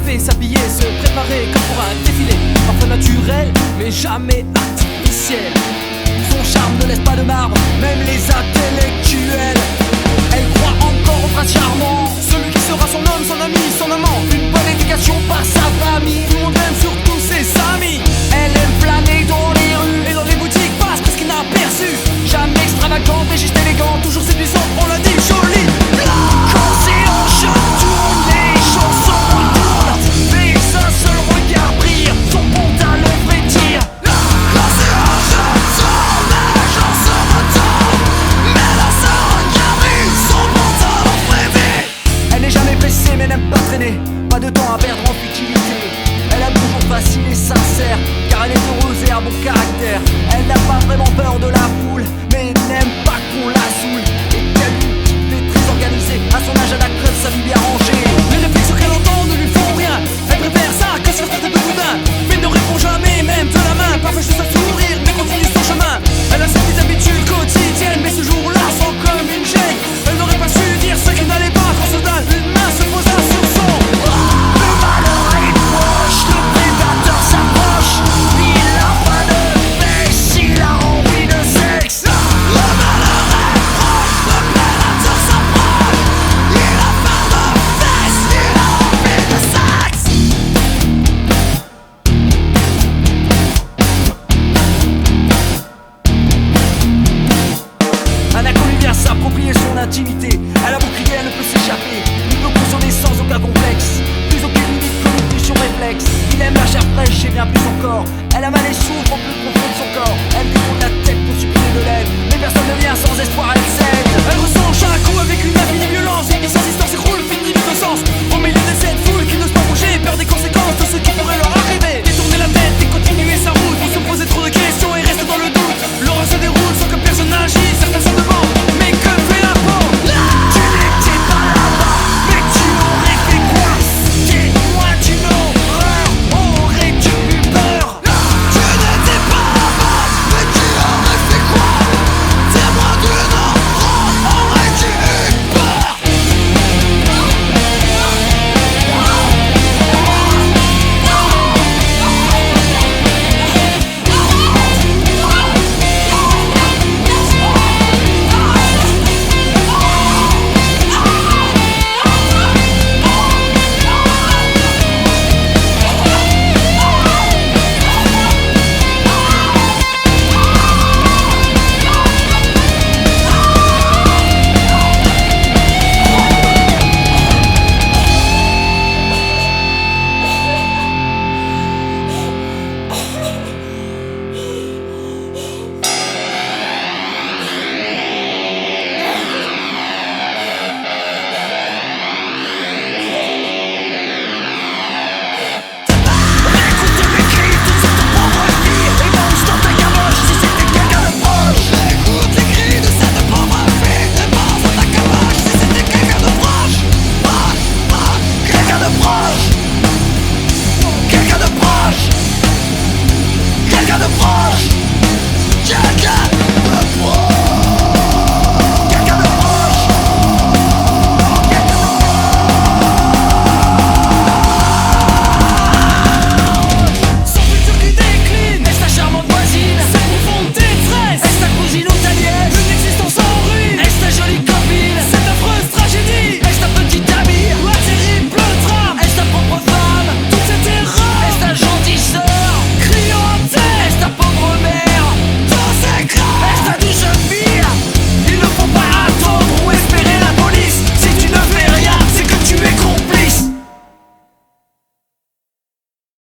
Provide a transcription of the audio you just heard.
rêver, s'habiller, se préparer comme pour un défilé. Parfois naturel, mais jamais artificiel. Son charme ne laisse pas de marbre, même les intellectuels. Elle croit encore au prince charmant, celui qui sera son homme, son ami, son amant. Une bonne éducation par sa famille, tout le monde aime surtout ses amis. Elle aime planer dans les rues et dans les boutiques, passe presque inaperçue. Jamais extravagante et juste élégante, toujours séduisante, on l'a dit, jolie. Quand c'est en chante, tourne, les chansons tournent, mais un seul regard brille, son pantalon frétille. Quand c'est en chante, les chansons retournent, mais là ça regarde, son pantalon frétille. Elle n'est jamais pressée mais n'aime pas traîner, pas de temps à perdre en futilité. Elle aime toujours facile et sincère, car elle est heureuse et a bon caractère. Elle n'a pas vraiment peur de la foule, mais n'aime pas qu'on la saoule. Et qu'elle est très organisée, à son âge elle a crève sa vie bien rangée. Les réflexions qu'elle entend